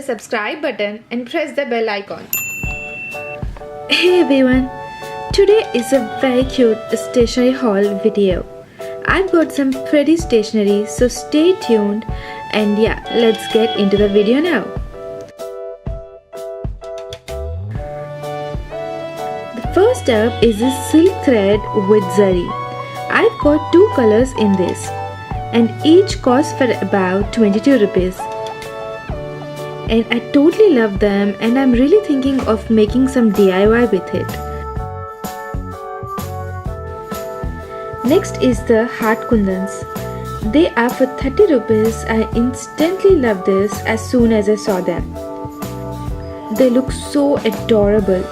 subscribe button and press the bell icon. Hey everyone, today is a very cute stationery haul video. I've got some pretty stationery, so stay tuned and yeah, let's get into the video now. The first up is a silk thread with zari. I've got two colors in this and each costs for about 22 rupees. And I totally love them and I'm really thinking of making some DIY with it. Next is the heart kundans. They are for 30 rupees. I instantly loved this as soon as I saw them. They look so adorable.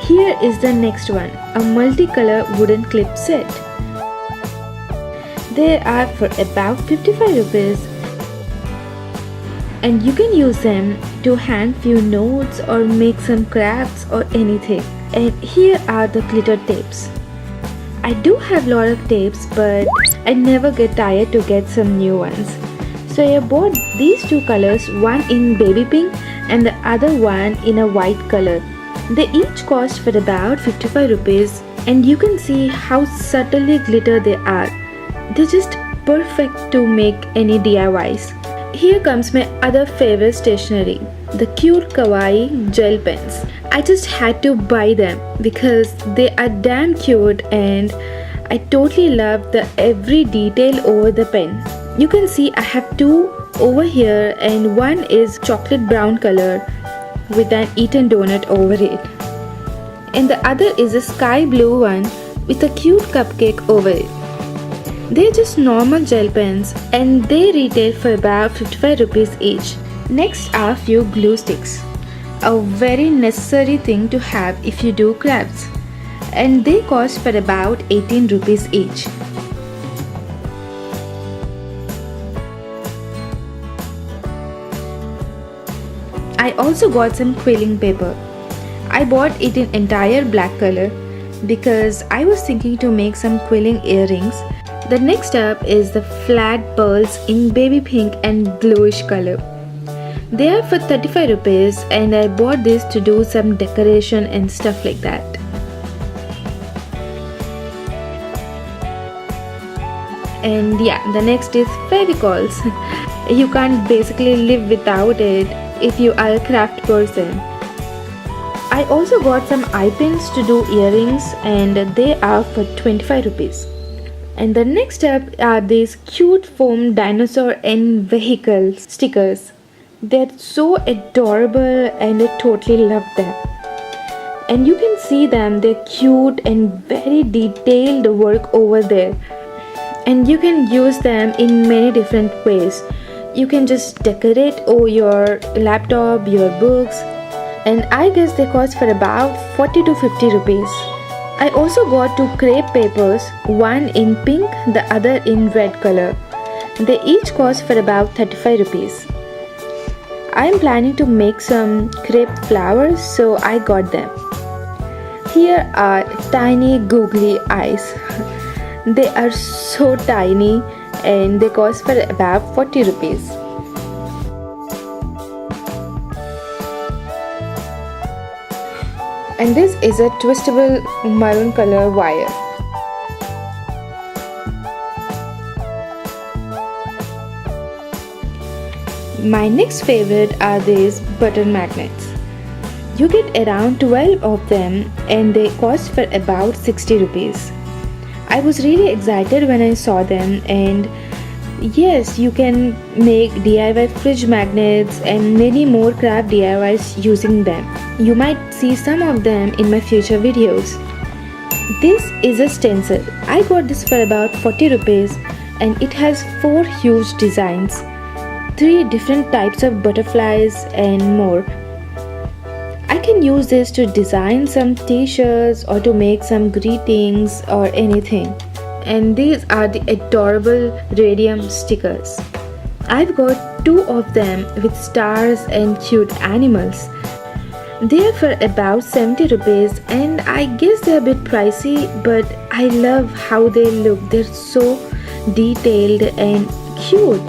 Here is the next one, a multicolor wooden clip set. They are for about 55 rupees and you can use them to hang few notes or make some crafts or anything. And here are the glitter tapes. I do have lot of tapes but I never get tired to get some new ones. So I bought these two colors, one in baby pink and the other one in a white color. They each cost for about 55 rupees and you can see how subtly glitter they are. They're just perfect to make any DIYs. Here comes my other favorite stationery, the cute kawaii gel pens. I just had to buy them because they are damn cute and I totally love the every detail over the pen. You can see I have two over here and one is chocolate brown color with an eaten donut over it. And the other is a sky blue one with a cute cupcake over it. They're just normal gel pens and they retail for about 55 rupees each. Next are few glue sticks. A very necessary thing to have if you do crafts. And they cost for about 18 rupees each. I also got some quilling paper. I bought it in entire black color because I was thinking to make some quilling earrings. The next up is the flat pearls in baby pink and bluish color. They are for 35 rupees and I bought this to do some decoration and stuff like that. And yeah, the next is Fevicols. You can't basically live without it if you are a craft person. I also got some eye pins to do earrings and they are for 25 rupees. And the next up are these cute foam dinosaur and vehicle stickers. They're so adorable and I totally love them. And you can see them, they're cute and very detailed work over there. And you can use them in many different ways. You can just decorate over your laptop, your books. And I guess they cost for about 40 to 50 rupees. I also got two crepe papers, one in pink, the other in red color. They each cost for about 35 rupees. I am planning to make some crepe flowers, so I got them. Here are tiny googly eyes. They are so tiny and they cost for about 40 rupees. And this is a twistable maroon color wire. My next favorite are these button magnets. You get around 12 of them and they cost for about 60 rupees. I was really excited when I saw them and yes, you can make DIY fridge magnets and many more craft DIYs using them. You might see some of them in my future videos. This is a stencil. I got this for about 40 rupees and it has 4 huge designs, 3 different types of butterflies and more. I can use this to design some t-shirts or to make some greetings or anything. And these are the adorable radium stickers. I've got 2 of them with stars and cute animals. They are for about 70 rupees and I guess they're a bit pricey, but I love how they look. They're so detailed and cute.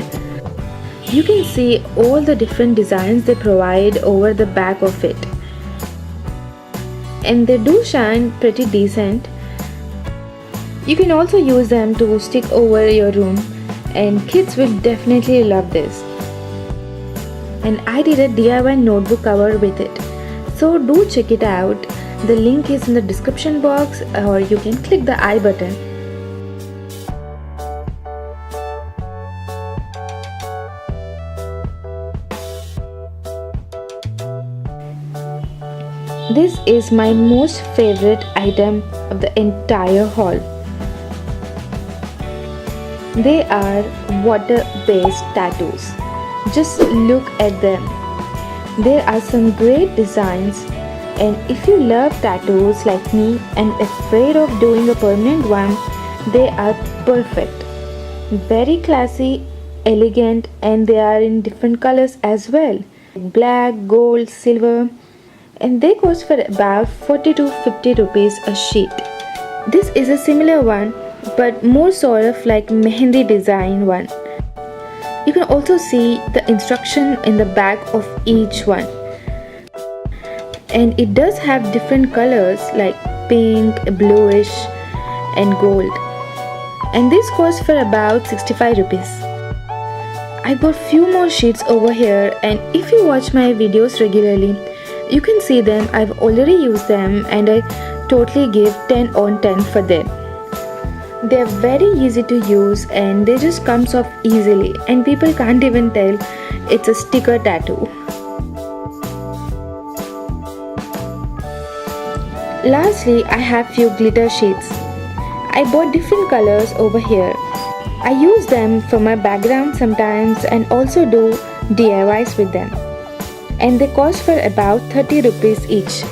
You can see all the different designs they provide over the back of it. And they do shine pretty decent. You can also use them to stick over your room, and kids will definitely love this. And I did a DIY notebook cover with it, so do check it out. The link is in the description box, or you can click the I button. This is my most favorite item of the entire haul. They are water-based tattoos. Just look at them. There are some great designs, and if you love tattoos like me and afraid of doing a permanent one, they are perfect. Very classy, elegant, and they are in different colors as well. Black, gold, silver, and they cost for about 40 to 50 rupees a sheet. This is a similar one, but more sort of like mehendi design one. You can also see the instruction in the back of each one. And it does have different colors like pink, bluish and gold. And this costs for about 65 rupees. I bought few more sheets over here, and if you watch my videos regularly, you can see them. I've already used them and I totally give 10 on 10 for them. They are very easy to use and they just comes off easily, and people can't even tell it's a sticker tattoo. Lastly, I have few glitter sheets. I bought different colors over here. I use them for my background sometimes and also do DIYs with them. And they cost for about 30 rupees each.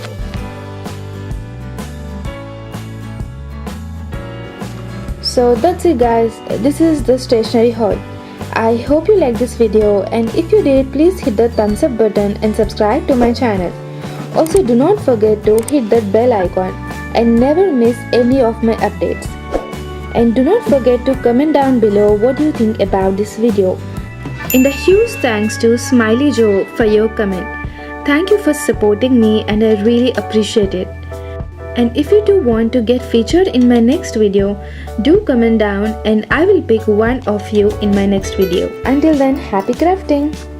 So that's it guys, this is the stationery haul. I hope you liked this video, and if you did, please hit the thumbs up button and subscribe to my channel. Also do not forget to hit that bell icon and never miss any of my updates. And do not forget to comment down below what you think about this video. And a huge thanks to Smiley Joe for your comment. Thank you for supporting me and I really appreciate it. And if you do want to get featured in my next video, do comment down and I will pick one of you in my next video. Until then, happy crafting!